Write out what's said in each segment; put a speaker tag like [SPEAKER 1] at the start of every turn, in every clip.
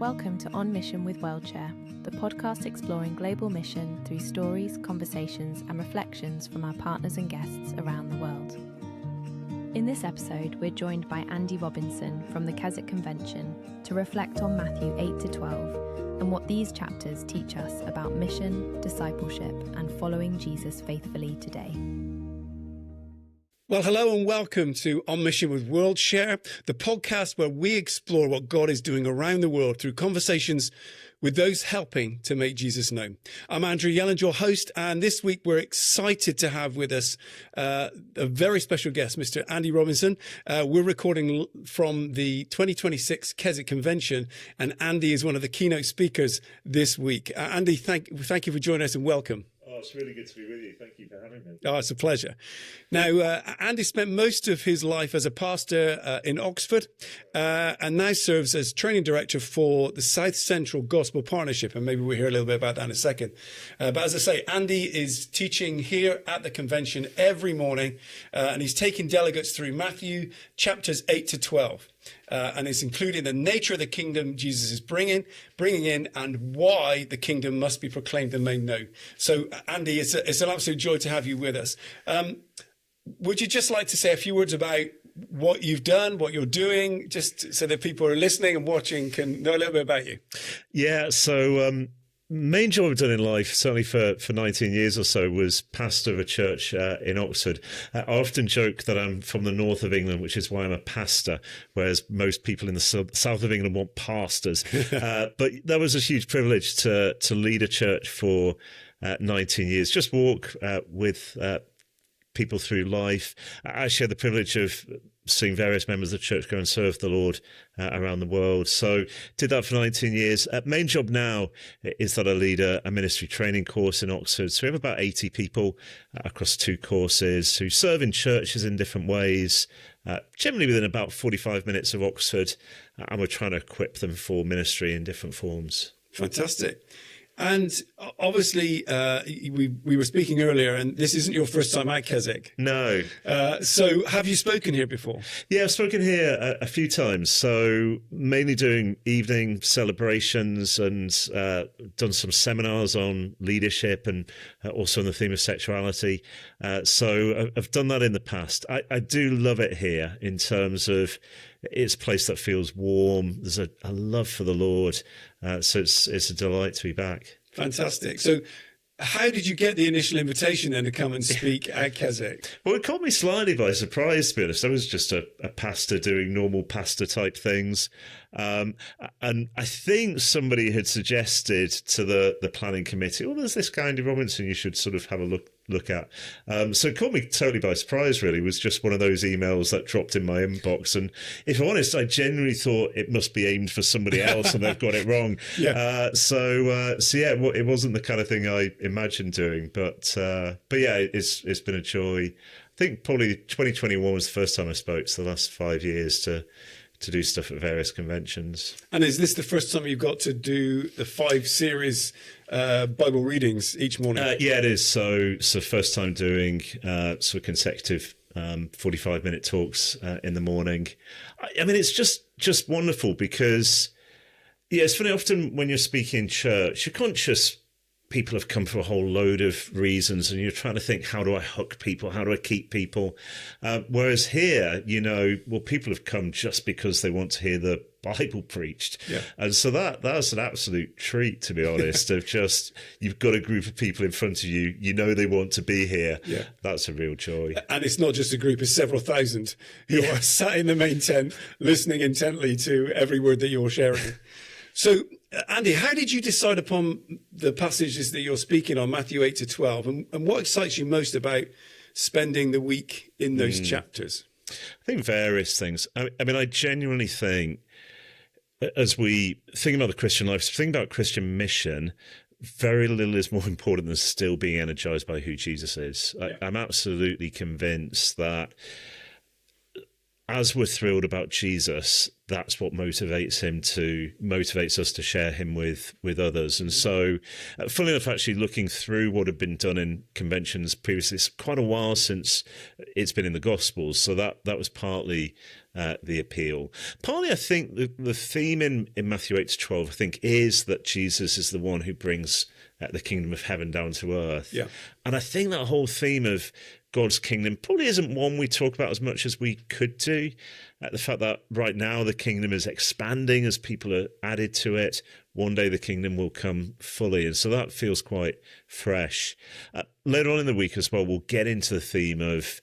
[SPEAKER 1] Welcome to On Mission with WorldShare, the podcast exploring global mission through stories, conversations, and reflections from our partners and guests around the world. In this episode, we're joined by Andy Robinson from the Keswick Convention to reflect on Matthew 8 to 12 and what these chapters teach us about mission, discipleship, and following Jesus faithfully today.
[SPEAKER 2] Well, hello and welcome to On Mission with WorldShare, the podcast where we explore what God is doing around the world through conversations with those helping to make Jesus known. I'm Andrew Yelland, your host, and this week we're excited to have with us a very special guest, Mr. Andy Robinson. We're recording from the 2026 Keswick Convention, and Andy is one of the keynote speakers this week. Andy, thank you for joining us and welcome.
[SPEAKER 3] Oh, it's really good to be with you. Thank you for having me.
[SPEAKER 2] Oh, it's a pleasure. Now, Andy spent most of his life as a pastor in Oxford and now serves as training director for the South Central Gospel Partnership. And maybe we'll hear a little bit about that in a second. But as I say, Andy is teaching here at the convention every morning, and he's taking delegates through Matthew chapters 8 to 12. And it's including the nature of the kingdom Jesus is bringing in, and why the kingdom must be proclaimed and made known. So, Andy, it's an absolute joy to have you with us. Would you just like to say a few words about what you've done, what you're doing, just so that people who are listening and watching can know a little bit about you?
[SPEAKER 3] Yeah, so main job I've done in life, certainly for 19 years or so, was pastor of a church in Oxford. I often joke that I'm from the north of England, which is why I'm a pastor, whereas most people in the south of England want pastors. But that was a huge privilege to lead a church for 19 years, just walk with people through life. I actually had the privilege of seeing various members of the church go and serve the Lord around the world. So did that for 19 years. Main job now is that I lead a ministry training course in Oxford. So we have about 80 people across 2 courses who serve in churches in different ways, generally within about 45 minutes of Oxford. And we're trying to equip them for ministry in different forms.
[SPEAKER 2] Fantastic. And obviously, we were speaking earlier, and this isn't your first time at Keswick.
[SPEAKER 3] No.
[SPEAKER 2] So have you spoken here before? Yeah,
[SPEAKER 3] I've spoken here a few times. So mainly doing evening celebrations and done some seminars on leadership and also on the theme of sexuality. So I've done that in the past. I do love it here in terms of it's a place that feels warm. There's a love for the Lord. So it's a delight to be back.
[SPEAKER 2] Fantastic. So how did you get the initial invitation then to come and speak at Keswick?
[SPEAKER 3] Well, it caught me slightly by surprise, to be honest. I was just a pastor doing normal pastor type things. And I think somebody had suggested to the planning committee, oh, there's this guy, Andy Robinson, you should sort of have a look at. So it caught me totally by surprise, really. It was just one of those emails that dropped in my inbox. And if I'm honest, I genuinely thought it must be aimed for somebody else and they've got it wrong. Yeah. So yeah, it wasn't the kind of thing I imagined doing. But yeah, it's been a joy. I think probably 2021 was the first time I spoke, so the last 5 years to do stuff at various conventions. And
[SPEAKER 2] is this the first time you've got to do the 5 series Bible readings each morning?
[SPEAKER 3] Yeah, it is. So first time doing sort of consecutive 45-minute talks in the morning. I mean, it's just wonderful because, yeah, it's funny, often when you're speaking in church, you're conscious people have come for a whole load of reasons and you're trying to think, how do I hook people? How do I keep people? Whereas here, people have come just because they want to hear the Bible preached. Yeah. And so that's an absolute treat, to be honest, of just, you've got a group of people in front of you, they want to be here. Yeah. That's a real joy.
[SPEAKER 2] And it's not just a group of several thousand who are sat in the main tent, listening intently to every word that you're sharing. So, Andy, how did you decide upon the passages that you're speaking on, Matthew 8 to 12, and what excites you most about spending the week in those chapters?
[SPEAKER 3] I think various things. I mean, I genuinely think, as we think about the Christian life, think about Christian mission, very little is more important than still being energized by who Jesus is. Yeah. I'm absolutely convinced that as we're thrilled about Jesus, that's what motivates us to share him with others. And so, funnily enough, actually looking through what had been done in conventions previously, it's quite a while since it's been in the Gospels. So that was partly the appeal. Partly, I think the theme in Matthew 8-12, I think, is that Jesus is the one who brings the kingdom of heaven down to earth.
[SPEAKER 2] Yeah.
[SPEAKER 3] And I think that whole theme of God's kingdom probably isn't one we talk about as much as we could do. The fact that right now the kingdom is expanding as people are added to it. One day the kingdom will come fully. And so that feels quite fresh. Later on in the week as well, we'll get into the theme of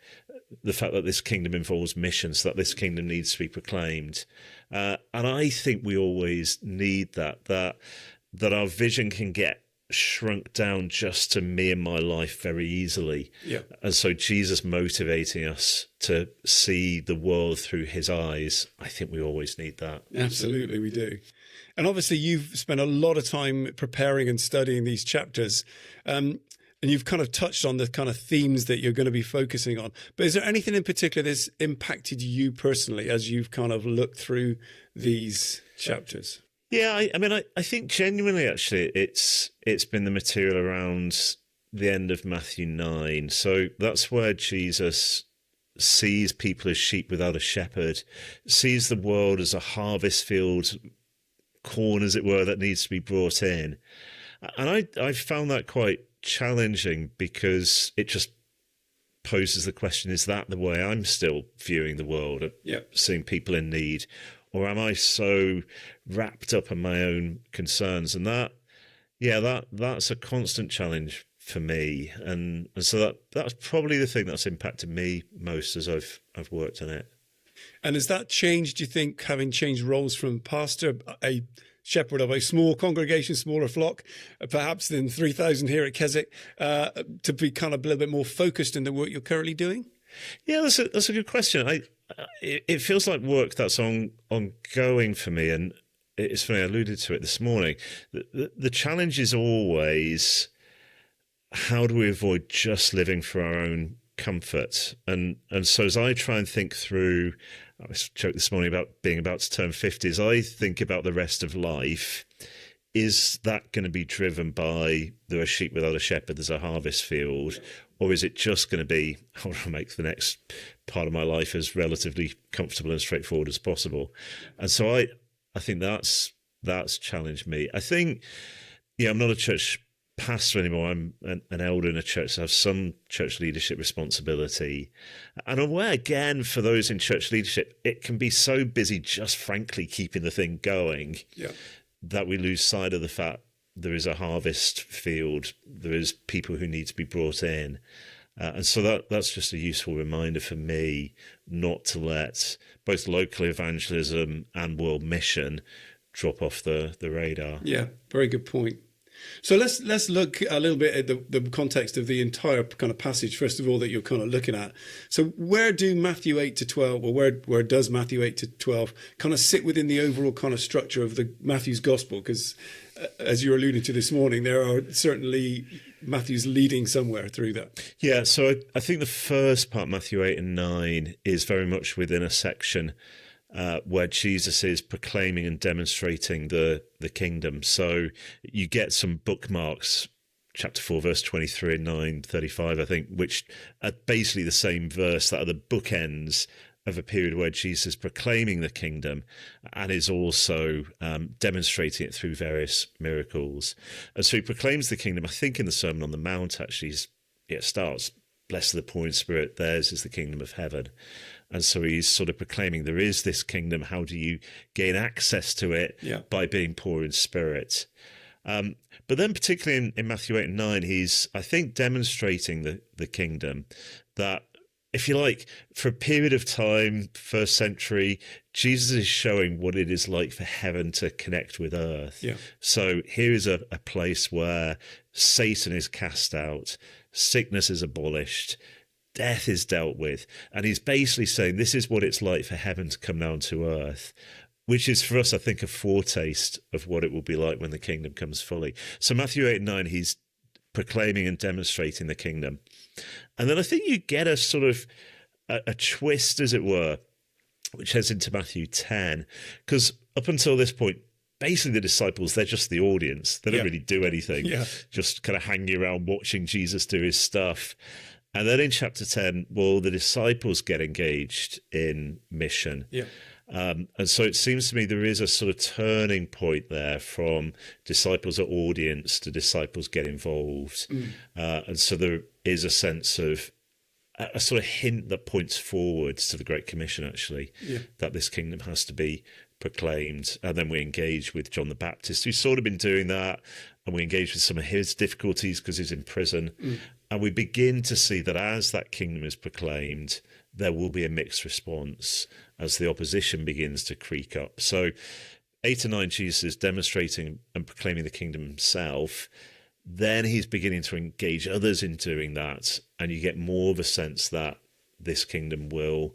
[SPEAKER 3] the fact that this kingdom involves mission, so that this kingdom needs to be proclaimed. And I think we always need that our vision can get shrunk down just to me and my life very easily.
[SPEAKER 2] Yeah.
[SPEAKER 3] And so Jesus motivating us to see the world through his eyes, I think we always need that.
[SPEAKER 2] Absolutely, we do. And obviously you've spent a lot of time preparing and studying these chapters. And you've kind of touched on the kind of themes that you're going to be focusing on. But is there anything in particular that's impacted you personally as you've kind of looked through these chapters?
[SPEAKER 3] Yeah, I think genuinely, actually, it's been the material around the end of Matthew 9. So that's where Jesus sees people as sheep without a shepherd, sees the world as a harvest field, corn, as it were, that needs to be brought in. And I found that quite challenging because it just poses the question, is that the way I'm still viewing the world, seeing people in need? Or am I so wrapped up in my own concerns? And that's a constant challenge for me. And so that's probably the thing that's impacted me most as I've worked on it.
[SPEAKER 2] And has that changed, do you think, having changed roles from pastor, a shepherd of a small congregation, smaller flock, perhaps than 3,000 here at Keswick, to be kind of a little bit more focused in the work you're currently doing?
[SPEAKER 3] Yeah, that's a good question. It feels like work that's ongoing for me, and it's funny, I alluded to it this morning. The challenge is always, how do we avoid just living for our own comfort? And so as I try and think through, I was joked this morning about being about to turn 50, as I think about the rest of life, is that going to be driven by there are sheep without a shepherd, there's a harvest field, or is it just going to be, how do I make the next part of my life as relatively comfortable and straightforward as possible? And so I think that's challenged me. I think, I'm not a church pastor anymore. I'm an elder in a church, so I have some church leadership responsibility. And I'm aware, again, for those in church leadership, it can be so busy just frankly keeping the thing going that we lose sight of the fact there is a harvest field, there is people who need to be brought in. And so that's just a useful reminder for me not to let both local evangelism and world mission drop off the radar.
[SPEAKER 2] Yeah, very good point. So let's look a little bit at the context of the entire kind of passage, first of all, that you're kind of looking at. So where do Matthew 8-12, or where does Matthew 8-12 kind of sit within the overall kind of structure of the Matthew's gospel? Because as you alluded to this morning, there are certainly Matthew's leading somewhere through that. Yeah,
[SPEAKER 3] so I think the first part, Matthew 8 and 9, is very much within a section where Jesus is proclaiming and demonstrating the kingdom. So you get some bookmarks, chapter 4, verse 23 and 9:35, I think, which are basically the same verse that are the bookends of a period where Jesus is proclaiming the kingdom and is also demonstrating it through various miracles. And so he proclaims the kingdom, I think in the Sermon on the Mount, actually, it starts, "Blessed are the poor in spirit, theirs is the kingdom of heaven." And so he's sort of proclaiming there is this kingdom. How do you gain access to it? By being poor in spirit. But then particularly in Matthew 8 and 9, he's, I think, demonstrating the kingdom that, if you like, for a period of time, first century, Jesus is showing what it is like for heaven to connect with earth. So here is a place where Satan is cast out, sickness is abolished, death is dealt with. And he's basically saying this is what it's like for heaven to come down to earth, which is for us, I think, a foretaste of what it will be like when the kingdom comes fully. So Matthew 8 and 9, he's proclaiming and demonstrating the kingdom. And then I think you get a sort of a twist, as it were, which heads into Matthew 10, because up until this point, basically the disciples, they're just the audience. They don't really do anything, just kind of hanging around watching Jesus do his stuff. And then in chapter 10, well, the disciples get engaged in mission. And so it seems to me there is a sort of turning point there from disciples or audience to disciples get involved. And so there is a sense of a sort of hint that points forwards to the Great Commission, actually, that this kingdom has to be proclaimed. And then we engage with John the Baptist, who's sort of been doing that, and we engage with some of his difficulties because he's in prison. And we begin to see that as that kingdom is proclaimed, there will be a mixed response as the opposition begins to creak up. So 8 and 9, Jesus is demonstrating and proclaiming the kingdom himself. Then he's beginning to engage others in doing that, and you get more of a sense that this kingdom will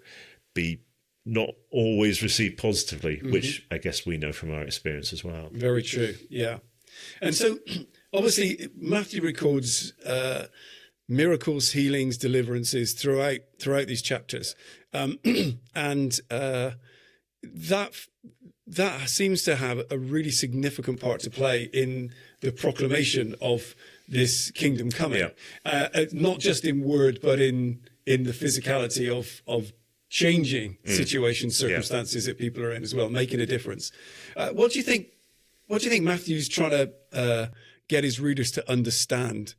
[SPEAKER 3] be not always received positively, which I guess we know from our experience as well.
[SPEAKER 2] Very true, yeah. And so, obviously, Matthew records miracles, healings, deliverances throughout these chapters, and that seems to have a really significant part to play in the proclamation of this kingdom coming, not just in word, but in the physicality of changing situations, circumstances that people are in as well, making a difference. What do you think Matthew's trying to get his readers to understand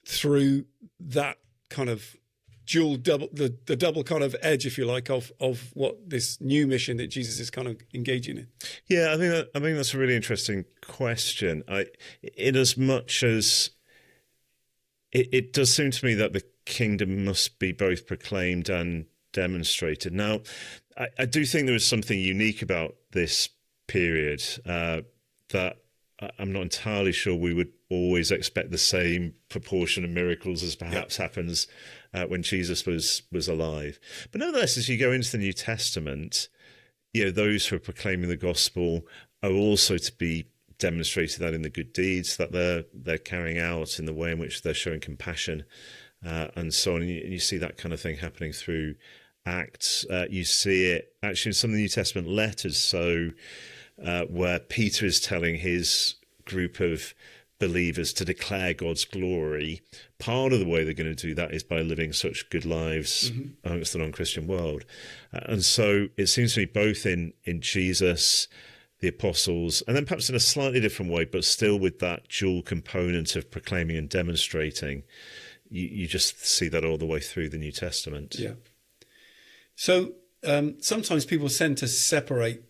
[SPEAKER 2] through that kind of the double kind of edge, if you like, of what this new mission that Jesus is kind of engaging in?
[SPEAKER 3] Yeah, I think that's a really interesting question. In as much as it does seem to me that the kingdom must be both proclaimed and demonstrated. Now, I do think there is something unique about this period that I'm not entirely sure we would always expect the same proportion of miracles as perhaps happens when Jesus was alive. But nevertheless, as you go into the New Testament, those who are proclaiming the gospel are also to be demonstrated that in the good deeds that they're carrying out, in the way in which they're showing compassion, and so on. And you see that kind of thing happening through Acts. You see it actually in some of the New Testament letters. So where Peter is telling his group of believers to declare God's glory, part of the way they're going to do that is by living such good lives amongst the non-Christian world. And so it seems to me both in Jesus, the apostles, and then perhaps in a slightly different way, but still with that dual component of proclaiming and demonstrating, you just see that all the way through the New Testament. Yeah.
[SPEAKER 2] So sometimes people tend to separate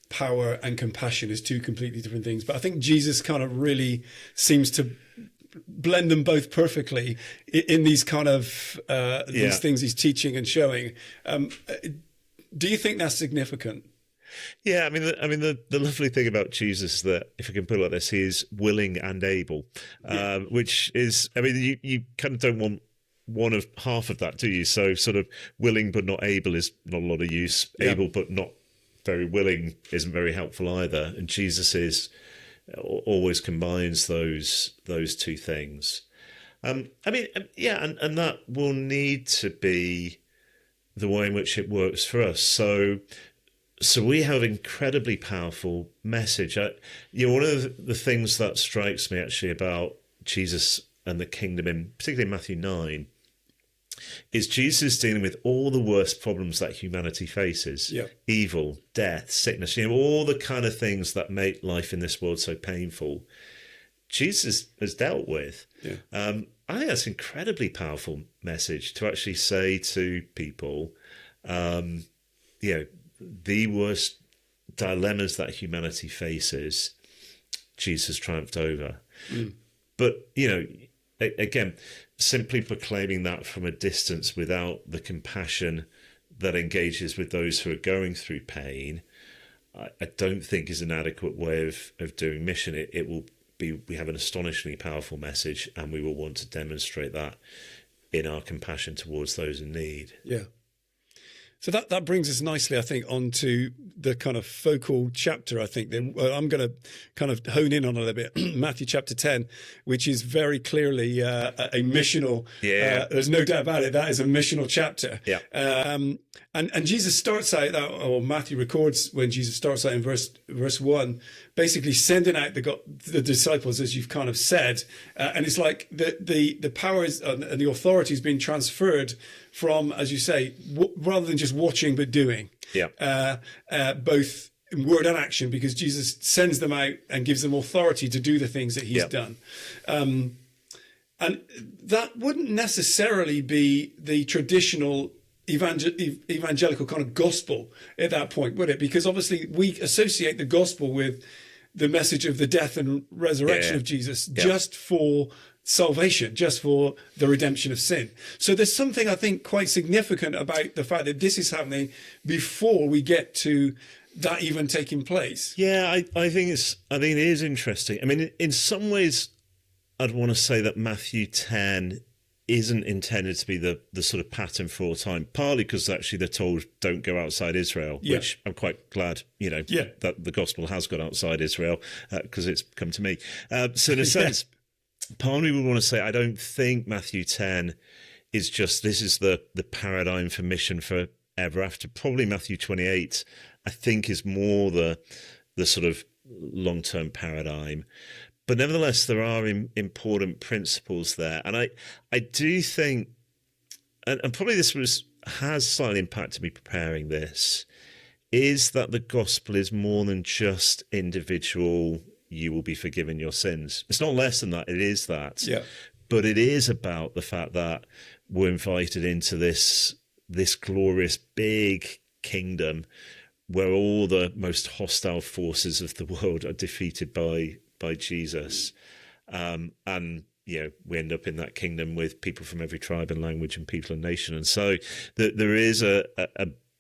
[SPEAKER 2] power and compassion as two completely different things, but I think Jesus kind of really seems to blend them both perfectly in these kind of these things he's teaching and showing. Do you think that's significant?
[SPEAKER 3] Yeah, I mean, the lovely thing about Jesus is that, if I can put it like this, he is willing and able, which is, you kind of don't want one of half of that, do you? So sort of willing but not able is not a lot of use. Able but not very willing isn't very helpful either. And Jesus always combines those two things. And that will need to be the way in which it works for us. So we have an incredibly powerful message. One of the things that strikes me actually about Jesus and the kingdom, particularly in Matthew 9, is Jesus dealing with all the worst problems that humanity faces. Evil, death, sickness, all the kind of things that make life in this world so painful. Jesus has dealt with. I think that's an incredibly powerful message to actually say to people, the worst dilemmas that humanity faces, Jesus triumphed over. But, again, simply proclaiming that from a distance without the compassion that engages with those who are going through pain, I don't think is an adequate way of doing mission. It will be, we have an astonishingly powerful message, and we will want to demonstrate that in our compassion towards those in need.
[SPEAKER 2] Yeah. So that brings us nicely, I think, onto the kind of focal chapter, I think. Then I'm going to kind of hone in on a little bit. Matthew chapter 10, which is very clearly a missional.
[SPEAKER 3] Yeah.
[SPEAKER 2] There's no doubt about it. That is a missional chapter.
[SPEAKER 3] Yeah.
[SPEAKER 2] And Jesus starts out, or Matthew records when Jesus starts out in verse 1, basically sending out the disciples, as you've kind of said. And it's like the powers and the authority is being transferred from, as you say, rather than just watching but doing.
[SPEAKER 3] Yeah.
[SPEAKER 2] Both in word and action, because Jesus sends them out and gives them authority to do the things that he's done. And that wouldn't necessarily be the traditional evangelical kind of gospel at that point, would it? Because obviously we associate the gospel with the message of the death and resurrection of Jesus just for salvation, just for the redemption of sin. So there's something, I think, quite significant about the fact that this is happening before we get to that even taking place.
[SPEAKER 3] Yeah, I think it is interesting. I mean, in some ways, I'd want to say that Matthew 10 isn't intended to be the sort of pattern for all time, partly because actually they're told don't go outside Israel, which I'm quite glad, that the gospel has gone outside Israel because it's come to me. So in a sense, part of me would want to say I don't think Matthew 10 is just this is the paradigm for mission for ever after. Probably Matthew 28, I think, is more the sort of long-term paradigm. But nevertheless, there are important principles there. And I do think, and probably this has slightly impacted me preparing this, is that the gospel is more than just individual, you will be forgiven your sins. It's not less than that, it is that.
[SPEAKER 2] Yeah.
[SPEAKER 3] But it is about the fact that we're invited into this glorious big kingdom where all the most hostile forces of the world are defeated by Jesus. And, we end up in that kingdom with people from every tribe and language and people and nation. And so there is a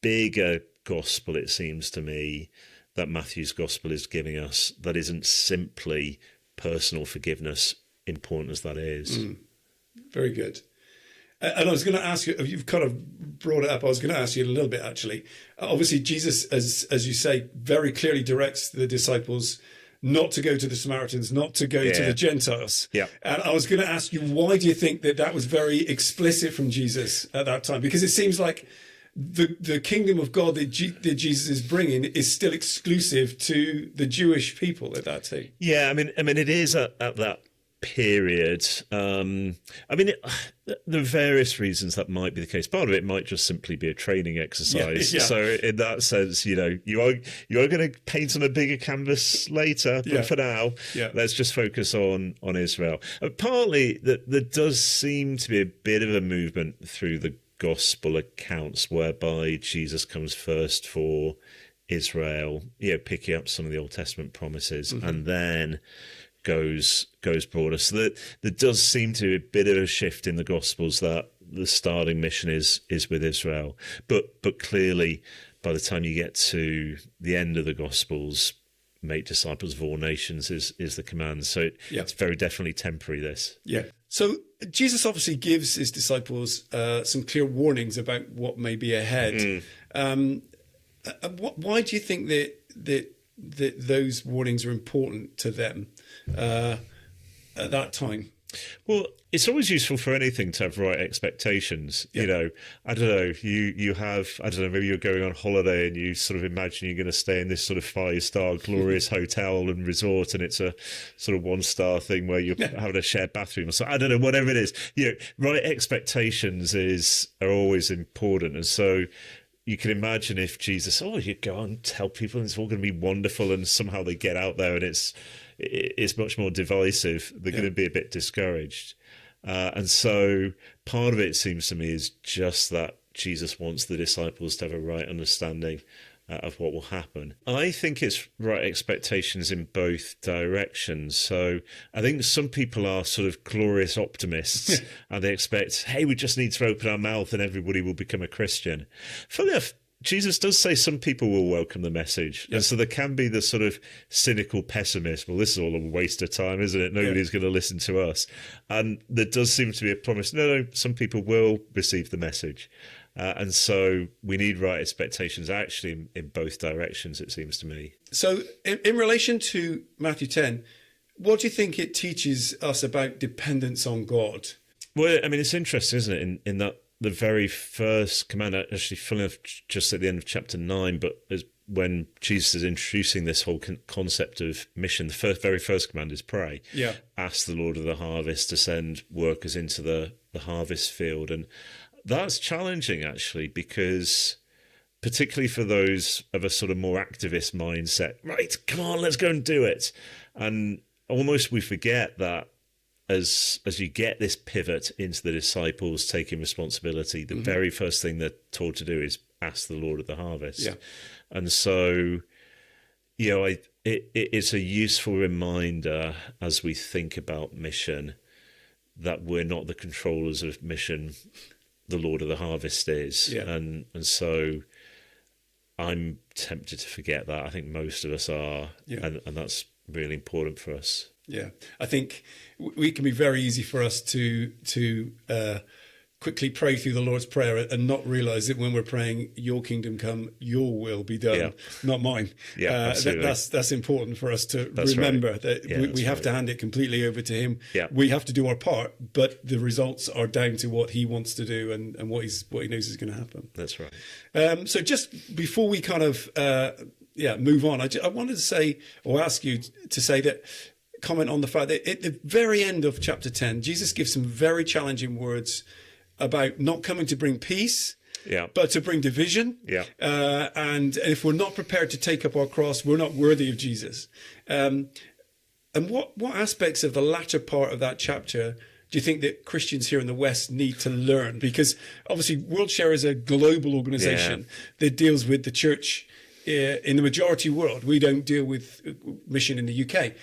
[SPEAKER 3] bigger gospel, it seems to me, that Matthew's gospel is giving us that isn't simply personal forgiveness, important as that is.
[SPEAKER 2] Very good. And I was going to ask you, you've kind of brought it up, I was going to ask you a little bit, actually. Obviously, Jesus, as you say, very clearly directs the disciples not to go to the Samaritans, not to go to the Gentiles. Yeah. And I was going to ask you, why do you think that was very explicit from Jesus at that time? Because it seems like the kingdom of God that Jesus is bringing is still exclusive to the Jewish people at that time.
[SPEAKER 3] Yeah, I mean, it is at that period. There are various reasons that might be the case. Part of it might just simply be a training exercise. Yeah. So in that sense, you are going to paint on a bigger canvas later, but for now, let's just focus on Israel. Partly that there does seem to be a bit of a movement through the gospel accounts whereby Jesus comes first for Israel, picking up some of the Old Testament promises, and then goes broader. So that there does seem to be a bit of a shift in the Gospels that the starting mission is with Israel. But clearly, by the time you get to the end of the Gospels, make disciples of all nations is the command. So it's very definitely temporary, this. Yeah.
[SPEAKER 2] So Jesus obviously gives his disciples some clear warnings about what may be ahead. Why do you think that those warnings are important to them at that time?
[SPEAKER 3] Well, it's always useful for anything to have right expectations. I don't know, you have, maybe you're going on holiday and you sort of imagine you're going to stay in this sort of 5-star glorious hotel and resort, and it's a sort of 1-star thing where you're having a shared bathroom or so. I don't know, whatever it is. Right expectations are always important. And so you can imagine if Jesus, you go and tell people and it's all going to be wonderful, and somehow they get out there and it's much more divisive, they're going to be a bit discouraged. And so part of it seems to me is just that Jesus wants the disciples to have a right understanding of what will happen. I think it's right expectations in both directions. So I think some people are sort of glorious optimists and they expect, hey, we just need to open our mouth and everybody will become a Christian. Funny enough, Jesus does say some people will welcome the message. And so there can be the sort of cynical pessimist. Well, this is all a waste of time, isn't it? Nobody's going to listen to us. And there does seem to be a promise. No, some people will receive the message. And so we need right expectations actually in both directions, it seems to me.
[SPEAKER 2] So in relation to Matthew 10, what do you think it teaches us about dependence on God?
[SPEAKER 3] Well, I mean, it's interesting, isn't it, in that the very first command, actually funnily enough, just at the end of chapter 9, but as when Jesus is introducing this whole concept of mission, the very first command is pray.
[SPEAKER 2] Yeah.
[SPEAKER 3] Ask the Lord of the harvest to send workers into the harvest field. And that's challenging, actually, because particularly for those of a sort of more activist mindset, right, come on, let's go and do it. And almost we forget that as you get this pivot into the disciples taking responsibility, the very first thing they're told to do is ask the Lord of the harvest.
[SPEAKER 2] Yeah.
[SPEAKER 3] And so, it's a useful reminder as we think about mission that we're not the controllers of mission, the Lord of the harvest is.
[SPEAKER 2] Yeah.
[SPEAKER 3] And so I'm tempted to forget that. I think most of us are, and that's really important for us.
[SPEAKER 2] Yeah, I think we can be very easy for us to quickly pray through the Lord's Prayer and not realise that when we're praying, "Your kingdom come, Your will be done, not mine."
[SPEAKER 3] Yeah, absolutely.
[SPEAKER 2] That's important for us to remember that we have to hand it completely over to Him.
[SPEAKER 3] Yeah.
[SPEAKER 2] We have to do our part, but the results are down to what He wants to do and what He knows is going to happen.
[SPEAKER 3] That's right.
[SPEAKER 2] So just before we kind of move on, I wanted to say or ask you to say that. Comment on the fact that at the very end of chapter 10, Jesus gives some very challenging words about not coming to bring peace, but to bring division.
[SPEAKER 3] Yeah.
[SPEAKER 2] And if we're not prepared to take up our cross, we're not worthy of Jesus. And what aspects of the latter part of that chapter do you think that Christians here in the West need to learn? Because obviously WorldShare is a global organization that deals with the church in the majority world. We don't deal with mission in the UK.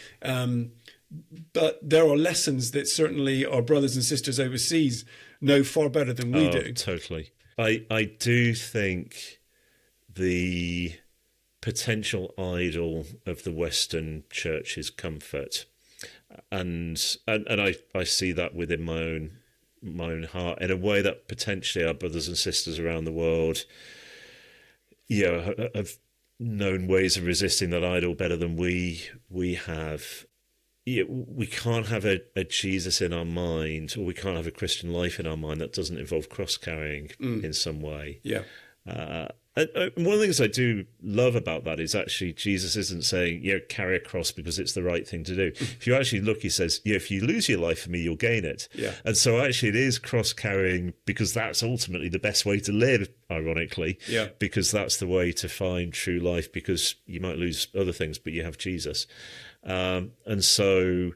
[SPEAKER 2] But there are lessons that certainly our brothers and sisters overseas know far better than we do.
[SPEAKER 3] Totally. I do think the potential idol of the Western church is comfort. And I see that within my own heart in a way that potentially our brothers and sisters around the world have known ways of resisting that idol better than we have. We can't have a Jesus in our mind, or we can't have a Christian life in our mind that doesn't involve cross-carrying in some way. Yeah. And one of the things I do love about that is actually Jesus isn't saying, carry a cross because it's the right thing to do. If you actually look, he says, if you lose your life for me, you'll gain it. Yeah. And so actually it is cross-carrying because that's ultimately the best way to live, ironically, because that's the way to find true life, because you might lose other things, but you have Jesus. And so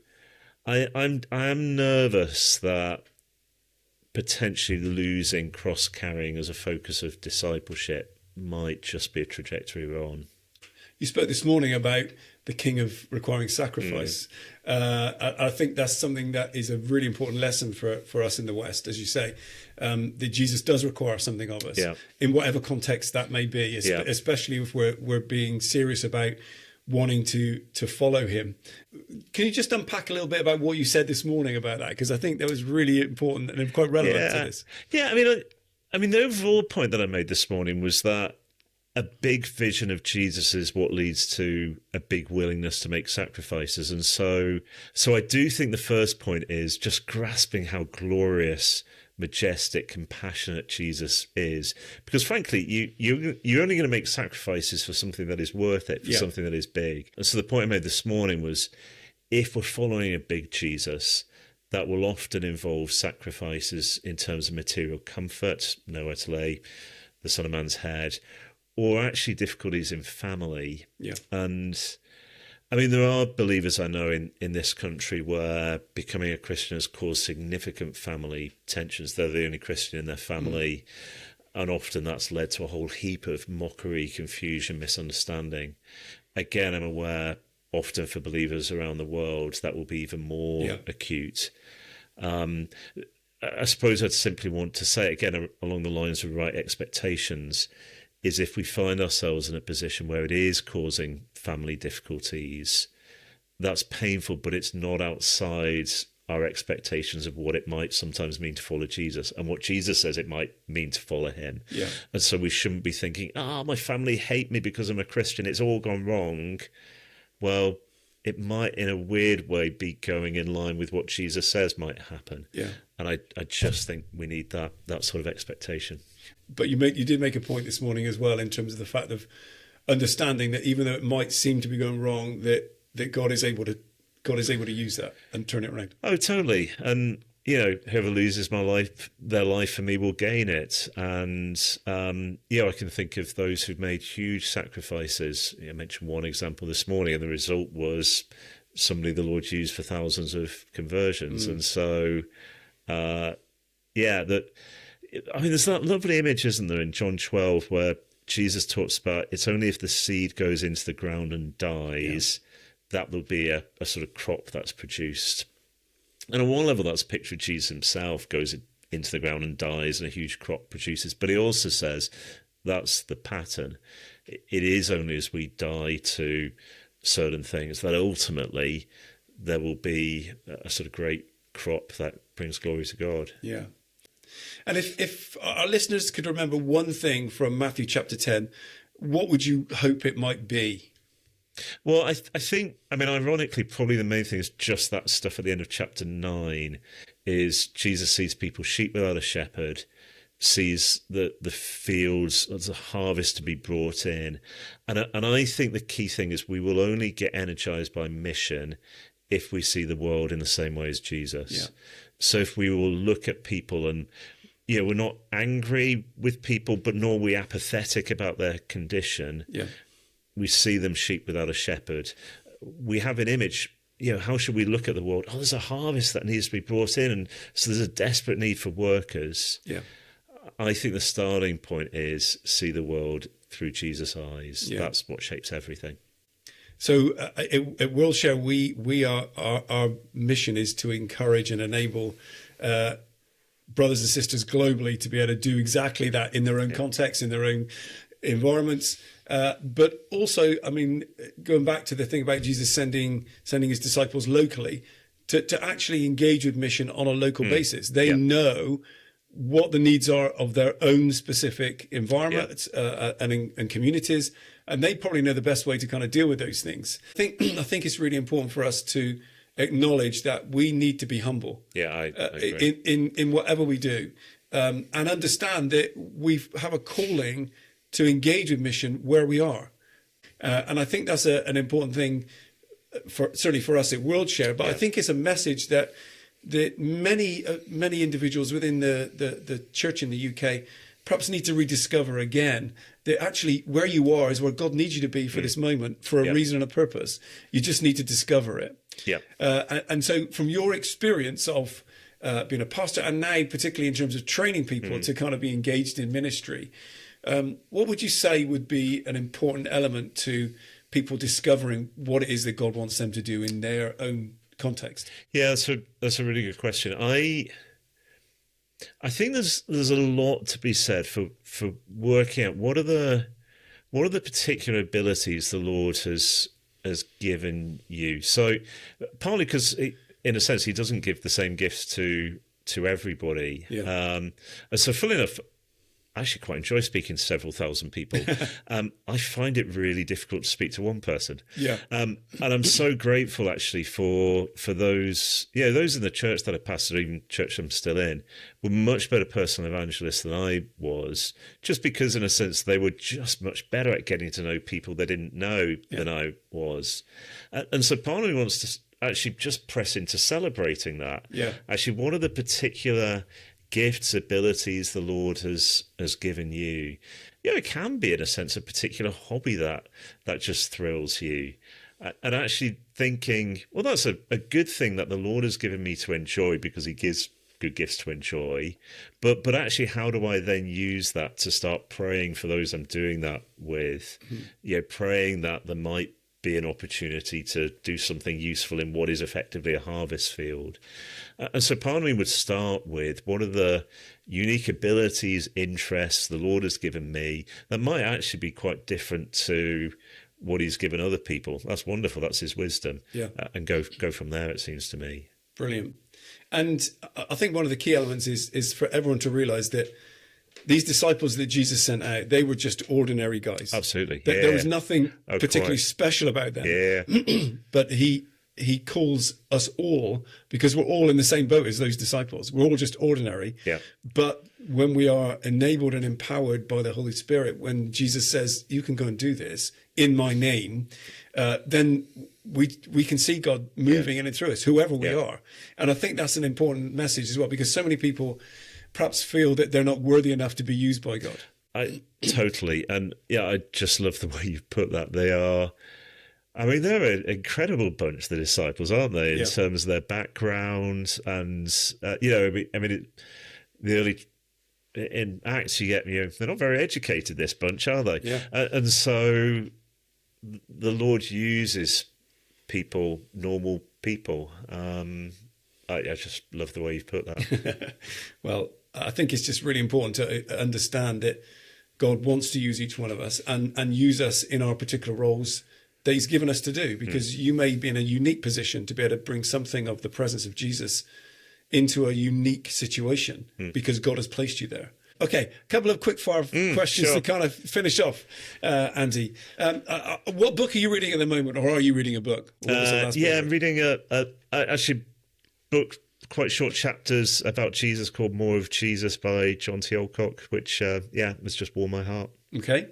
[SPEAKER 3] I am nervous that potentially losing cross-carrying as a focus of discipleship might just be a trajectory we're on.
[SPEAKER 2] You spoke this morning about the king of requiring sacrifice. I think that's something that is a really important lesson for us in the West, as you say, that Jesus does require something of us in whatever context that may be, especially if we're being serious about wanting to follow him. Can you just unpack a little bit about what you said this morning about that? Because I think that was really important and quite relevant to this.
[SPEAKER 3] Yeah, I mean, the overall point that I made this morning was that a big vision of Jesus is what leads to a big willingness to make sacrifices. And so I do think the first point is just grasping how glorious, majestic, compassionate Jesus is. Because frankly, you're only going to make sacrifices for something that is worth it, for something that is big. And so the point I made this morning was, if we're following a big Jesus, that will often involve sacrifices in terms of material comfort, nowhere to lay the Son of Man's head, or actually difficulties in family. Yeah. And I mean, there are believers I know in this country where becoming a Christian has caused significant family tensions. They're the only Christian in their family. And often that's led to a whole heap of mockery, confusion, misunderstanding. Again, I'm aware often for believers around the world that will be even more acute. I suppose I'd simply want to say, again, along the lines of right expectations, is if we find ourselves in a position where it is causing family difficulties, that's painful, but it's not outside our expectations of what it might sometimes mean to follow Jesus and what Jesus says it might mean to follow him.
[SPEAKER 2] Yeah.
[SPEAKER 3] And so we shouldn't be thinking, my family hate me because I'm a Christian. It's all gone wrong. Well, it might, in a weird way, be going in line with what Jesus says might happen.
[SPEAKER 2] Yeah.
[SPEAKER 3] And I just think we need that sort of expectation.
[SPEAKER 2] But you did make a point this morning as well in terms of the fact of understanding that even though it might seem to be going wrong, that God is able to use that and turn it around.
[SPEAKER 3] Oh, totally. And whoever loses their life for me will gain it. And I can think of those who've made huge sacrifices. I mentioned one example this morning, and the result was somebody the Lord used for thousands of conversions. And so, there's that lovely image, isn't there, in John 12, where Jesus talks about it's only if the seed goes into the ground and dies that will be a sort of crop that's produced. And on one level, that's a picture of Jesus himself goes into the ground and dies and a huge crop produces. But he also says that's the pattern. It is only as we die to certain things that ultimately there will be a sort of great crop that brings glory to God.
[SPEAKER 2] Yeah. And if our listeners could remember one thing from Matthew chapter 10, what would you hope it might be?
[SPEAKER 3] Well, I think, ironically, probably the main thing is just that stuff at the end of chapter 9 is Jesus sees people, sheep without a shepherd, sees the fields, there's a harvest to be brought in. And I think the key thing is we will only get energized by mission if we see the world in the same way as Jesus. Yeah. So if we will look at people and, we're not angry with people, but nor are we apathetic about their condition. Yeah. We see them sheep without a shepherd. We have an image, how should we look at the world? There's a harvest that needs to be brought in. And so there's a desperate need for workers. Yeah. I think the starting point is see the world through Jesus' eyes. Yeah. That's what shapes everything.
[SPEAKER 2] So at WorldShare, we are our mission is to encourage and enable brothers and sisters globally to be able to do exactly that in their own context, in their own environments. But also, going back to the thing about Jesus sending his disciples locally to actually engage with mission on a local basis. They know what the needs are of their own specific environments and communities. And they probably know the best way to kind of deal with those things. I think it's really important for us to acknowledge that we need to be humble.
[SPEAKER 3] Yeah, I agree.
[SPEAKER 2] In whatever we do, and understand that we have a calling to engage with mission where we are. And I think that's an important thing, certainly for us at WorldShare. But I think it's a message that many individuals within the church in the UK perhaps need to rediscover again that actually where you are is where God needs you to be for this moment, for a reason and a purpose. You just need to discover it. Yeah. And so from your experience of being a pastor, and now particularly in terms of training people to kind of be engaged in ministry, what would you say would be an important element to people discovering what it is that God wants them to do in their own context? Yeah,
[SPEAKER 3] that's a really good question. I think there's a lot to be said for working out what are the particular abilities the Lord has given you. So partly because in a sense he doesn't give the same gifts to everybody. Yeah. So funnily enough, I actually quite enjoy speaking to several thousand people. I find it really difficult to speak to one person. Yeah. And I'm so grateful actually for those, those in the church that I pastored, even church I'm still in, were much better personal evangelists than I was, just because in a sense they were just much better at getting to know people they didn't know than I was. And so part of me wants to actually just press into celebrating that. Yeah. Actually, what are the particular gifts, abilities the Lord has given you? It can be in a sense a particular hobby that just thrills you, and actually thinking, well, that's a good thing that the Lord has given me to enjoy because he gives good gifts to enjoy, but actually how do I then use that to start praying for those I'm doing that with? Praying that there might be an opportunity to do something useful in what is effectively a harvest field. And so part of me would start with what are the unique abilities, interests the Lord has given me that might actually be quite different to what he's given other people. That's wonderful. That's his wisdom. Yeah. And go from there, it seems to me.
[SPEAKER 2] Brilliant. And I think one of the key elements is for everyone to realize that these disciples that Jesus sent out, they were just ordinary guys.
[SPEAKER 3] Absolutely.
[SPEAKER 2] There was nothing particularly special about them.
[SPEAKER 3] Yeah.
[SPEAKER 2] But he calls us all, because we're all in the same boat as those disciples. We're all just ordinary.
[SPEAKER 3] Yeah.
[SPEAKER 2] But when we are enabled and empowered by the Holy Spirit, when Jesus says, you can go and do this in my name, then we can see God moving in and through us, whoever we are. And I think that's an important message as well, because so many people perhaps feel that they're not worthy enough to be used by God.
[SPEAKER 3] Totally. And I just love the way you put that. They're an incredible bunch, the disciples, aren't they, in terms of their background and, the early, in Acts, you get, they're not very educated, this bunch, are they?
[SPEAKER 2] Yeah.
[SPEAKER 3] And so the Lord uses people, normal people. I just love the way you've put that.
[SPEAKER 2] Well, I think it's just really important to understand that God wants to use each one of us and use us in our particular roles that he's given us to do, because you may be in a unique position to be able to bring something of the presence of Jesus into a unique situation because God has placed you there. Okay, a couple of quick fire questions to kind of finish off, Andy. What book are you reading at the moment, or are you reading a book?
[SPEAKER 3] I'm reading a book, quite short chapters about Jesus, called More of Jesus by John T. Alcock, which has just warmed my heart.
[SPEAKER 2] Okay.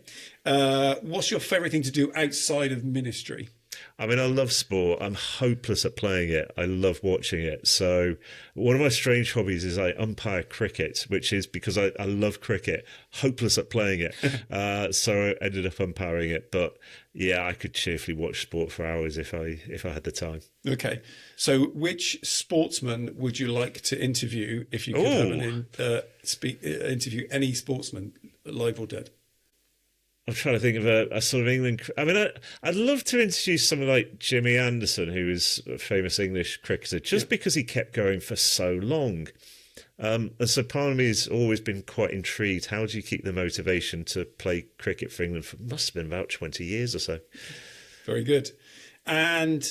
[SPEAKER 2] What's your favourite thing to do outside of ministry?
[SPEAKER 3] I love sport. I'm hopeless at playing it. I love watching it. So one of my strange hobbies is I umpire cricket, which is because I love cricket, hopeless at playing it. So I ended up umpiring it. But I could cheerfully watch sport for hours if I had the time. Okay.
[SPEAKER 2] So which sportsman would you like to interview if you could interview any sportsman, live or dead?
[SPEAKER 3] I'm trying to think of a sort of England. I'd love to introduce someone like Jimmy Anderson, who is a famous English cricketer, just because he kept going for so long. And so part of me has always been quite intrigued. How do you keep the motivation to play cricket for England for must have been about 20 years or so?
[SPEAKER 2] Very good. And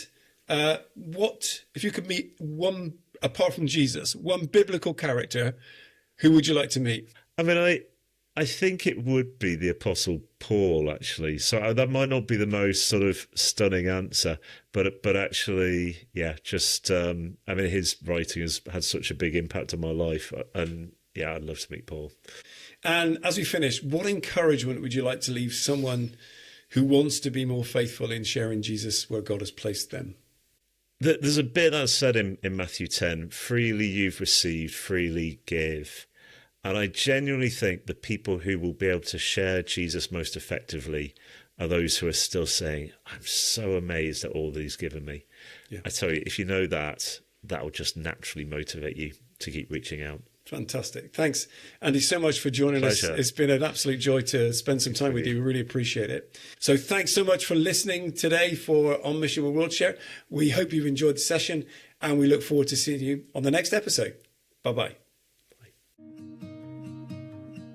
[SPEAKER 2] what if you could meet one, apart from Jesus, one biblical character, who would you like to meet?
[SPEAKER 3] I think it would be the Apostle Paul, actually. So that might not be the most sort of stunning answer, but actually, his writing has had such a big impact on my life. And I'd love to meet Paul.
[SPEAKER 2] And as we finish, what encouragement would you like to leave someone who wants to be more faithful in sharing Jesus where God has placed them?
[SPEAKER 3] There's a bit that's said in Matthew 10, freely you've received, freely give. And I genuinely think the people who will be able to share Jesus most effectively are those who are still saying, I'm so amazed at all that he's given me. Yeah. I tell you, if you know that will just naturally motivate you to keep reaching out. Fantastic. Thanks, Andy, so much for joining us. It's been an absolute joy to spend some time with you. We really appreciate it. So thanks so much for listening today for On Mission with WorldShare. We hope you've enjoyed the session, and we look forward to seeing you on the next episode. Bye-bye.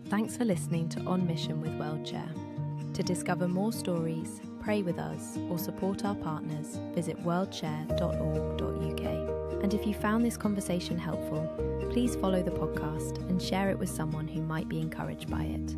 [SPEAKER 1] Thanks for listening to On Mission with WorldShare. To discover more stories, pray with us, or support our partners, visit worldshare.org.uk. And if you found this conversation helpful, please follow the podcast and share it with someone who might be encouraged by it.